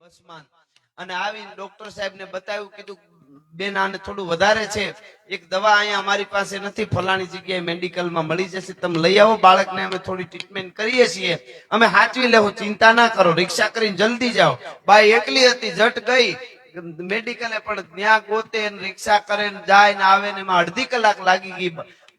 બસમાં અને આવીને ડોક્ટર સાહેબને બતાવ્યું, કીધું બેન આને થોડું વધારે છે, એક દવા અહીંયા અમારી પાસે નથી, ફલાણી જગ્યાએ મેડિકલમાં મળી જશે, તમે લઈ આવો બાળકને, અમે થોડી ટ્રીટમેન્ટ કરીએ છીએ, અમે હાચવી લેવું, ચિંતા ના કરો, રિક્ષા કરીને જલ્દી જાઓ. બાઈ એકલી હતી, જટ ગઈ મેડિકલે, પણ ત્યાં ગોતે રિક્ષા કરે જાય ને આવે ને એમાં અડધી કલાક લાગી ગઈ.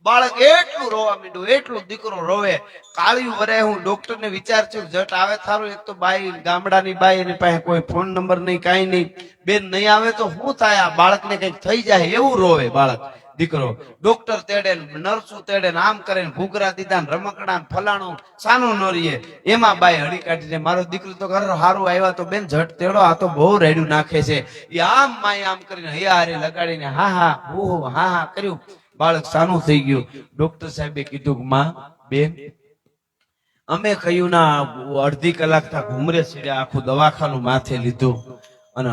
બાળક એટલું રોવા માંડ્યું, એટલું દીકરો રોવે, કાળિયું વરે. હું ડોક્ટર ને વિચાર છું જટ આવે થારું, એક તો બાઈ ગામડાની બાઈ, એની પાસે કોઈ ફોન નંબર નહીં, કાંઈ નહીં, બેન નહીં આવે તો શું થાય, આ બાળકને કઈક થઈ જાય એવું રોવે બાળક દીકરો. ડોક્ટર તેડે, નર્સું તેડે, આમ કરે, ભૂગરા દીધા, રમકડા ફલાણું, સાનું ન રહીએ. એમાં બાઈ હળી કાઢીને, મારો દીકરો તો ઘર હારું આવ્યા તો બેન ઝટ તેડો, આ તો બહુ રેડ્યું નાખે છે. એ આમ માય આમ કરીને હૈયા હારે લગાડીને હા હા હા હા કર્યું, બાળક સાનું થઈ ગયું. ડોક્ટર સાહેબે કીધું કે માં બેન, અમે કહ્યું ના, અડધી કલાક તા ઘુમરે સીડ્યા, આખું દવાખાનું માથે લીધું અને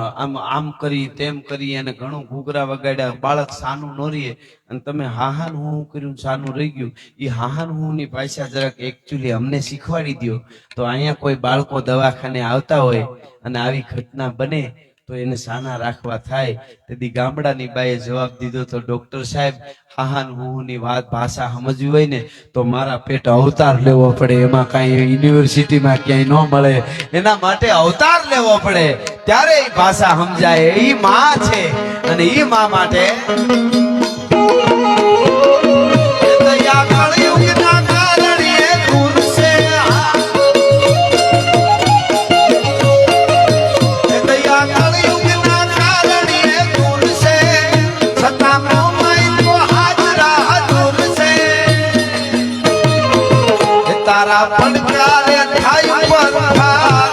આમ કરી તેમ કરી અને ઘણું ઘૂઘરા વગાડ્યા, બાળક સાનું ન રહીએ, અને તમે હાહાન હું કર્યું સાનું રહી ગયું. એ હાહાન હું ની ભાષા જરાક એકચ્યુઅલી અમને શીખવાડી દો, તો અહીંયા કોઈ બાળકો દવાખાને આવતા હોય અને આવી ઘટના બને તો એને સાના રાખવા થાય. તેથી ગામડાની બાઈએ જવાબ દીધો તો ડોક્ટર સાહેબ, હાહાન હું ની વાત ભાષા સમજવી હોય ને તો મારા પેટ અવતાર લેવો પડે, એમાં કાંઈ યુનિવર્સિટીમાં ક્યાંય ન મળે, એના માટે અવતાર લેવો પડે, ત્યારે એ ભાષા સમજાય. એ માં છે અને એ માં માટે તારા પડકારે થાય પથાર,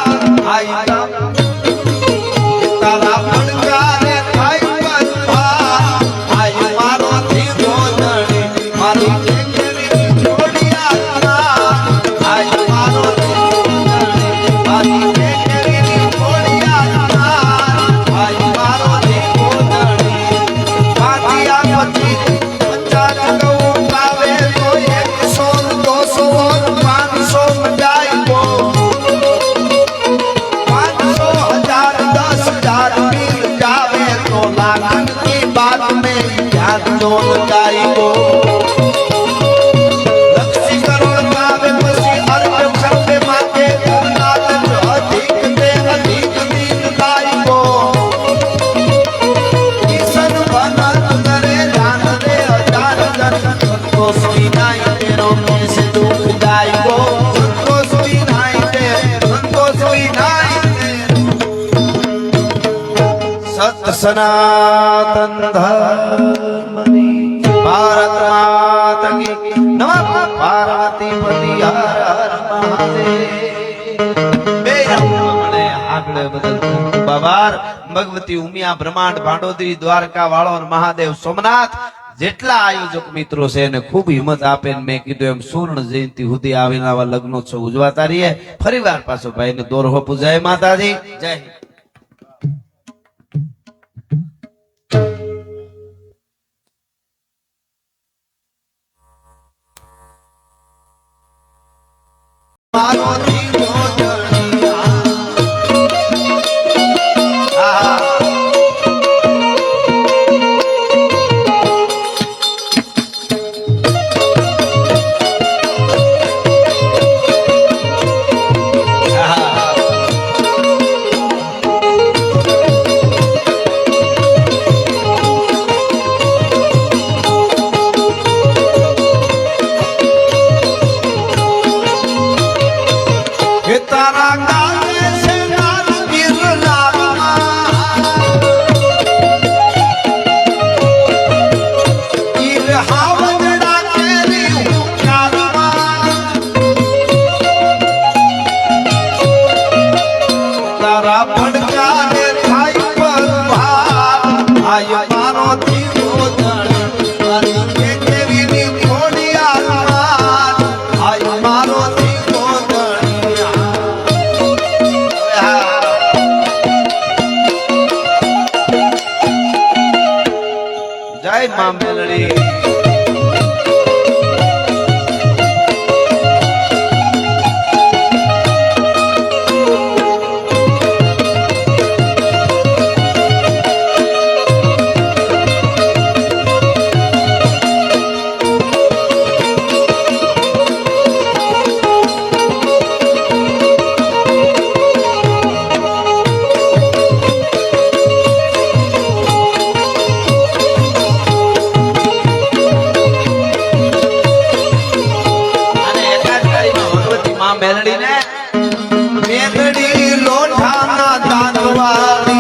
તારા પડકારે થાય પથાર, આય મારો થી ગોદડી મારી કેવી છોડિયા, આય મારો થી ગોદડી મારી કેવી છોડિયા, આય મારો થી ગોદડી પાટિયા પછી પચાસ ગૌ પાવે તો 100 200 સનાતન ધર્મની ભારત માતા કી નમઃ. પાર્વતી પતિ હર હર મહાદેવ. બે રમણે આગળ બદલ બાબાર ભગવતી ઉમિયા બ્રહ્માંડ ભાંડોદરી દ્વારકા વાળો મહાદેવ સોમનાથ જેટલા આયોજક મિત્રો છે એને ખૂબ હિંમત આપે. મેં કીધું એમ સુવર્ણ જયંતિ સુધી આવેલા લગ્નોત્સવ ઉજવાતા રહીએ. ફરીવાર પાછો ભાઈને દોરહો પૂજાય. માતાજી જય. મારો જીવો માં મેલડી.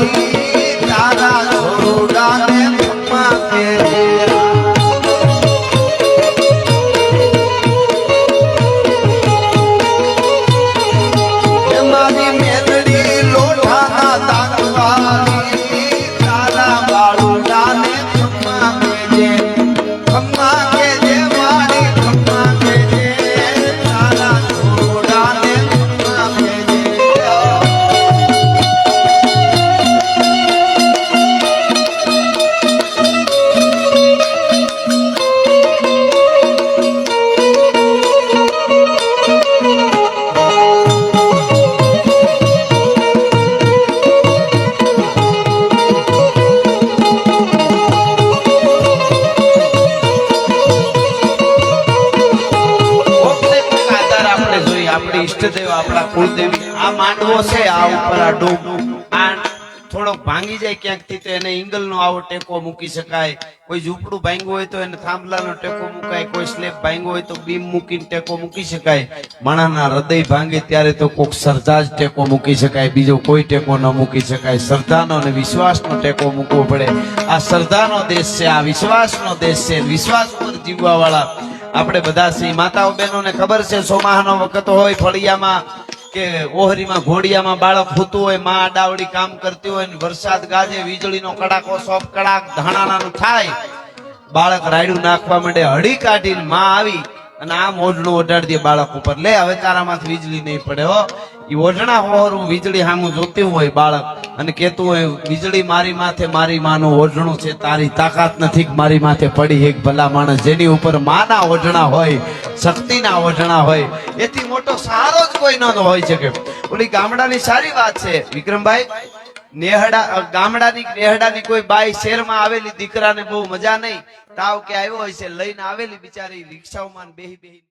વાળી તારા છોડાને ખમ્મા કેજે મારી મેલડી લોઢાના તાંગવાળી તારા બાળુડાને ખમ્મા કેજે વાળી ખમ્મા કેજે તારા છોડાને ખમ્મા કેજે આપણી ઈષ્ટદેવ આપણા કુળદેવી આ માંડવો છે આ ઉપર આ ડૂબ આ થોડોક ભાંગી જાય ક્યાંકથી તો એને ઈંગલનો આવો ટેકો મૂકી શકાય કોઈ ઝૂંપડું ભાંગ્યું હોય તો એને થાંભલાનો ટેકો મુકાય કોઈ સ્લેબ ભાંગ્યો હોય તો બીમ મૂકીને ટેકો મૂકી શકાય માણાના હૃદય ભાંગે ત્યારે તો કોક શ્રદ્ધા જ ટેકો મૂકી શકાય બીજો કોઈ ટેકો ન મૂકી શકાય શ્રદ્ધાનો અને વિશ્વાસનો ટેકો મૂકવો પડે આ શ્રદ્ધાનો દેશ છે આ વિશ્વાસનો દેશ છે વિશ્વાસ પર જીવવા વાળા આપણે બધા સી માતાઓ બહેનોને ખબર છે સોમાહાનો વખત હોય ફળિયામાં કે ઓહરીમાં ઘોડિયામાં બાળક ફૂતું હોય માં ડાવડી કામ કરતી હોય ને વરસાદ ગાજે વીજળીનો કડાકો સોપ કડાક ધાણાનાનું થાય બાળક રાયડું નાખવા માંડે હળી કાઢીને માં આવી અને આમ ઓઢણું ઓઢાડી દે બાળક ઉપર લે હવે તારામાંથી વીજળી નહીં પડે હો ઈ ઓઢણા હોરું વીજળી સામું જોતી હોય બાળક અને કેતું હોય વીજળી મારી માથે મારી માનું ઓઢણું છે તારી તાકાત નથી કે મારી માથે પડી એક ભલા માણસ જેની ઉપર માના ઓઢણા હોય શક્તિના ઓઢણા હોય એથી મોટો સહારો જ કોઈ ન હોય શકે ઓલી ગામડાની સારી વાત છે વિક્રમભાઈ ગામડાની નેહડાની કોઈ બાઈ શહેરમાં આવેલી દીકરાને બહુ મજા નહીં તાવ કે આવ્યો હોય છે લઈને આવેલી બિચારી રિક્ષાઓમાં બેહી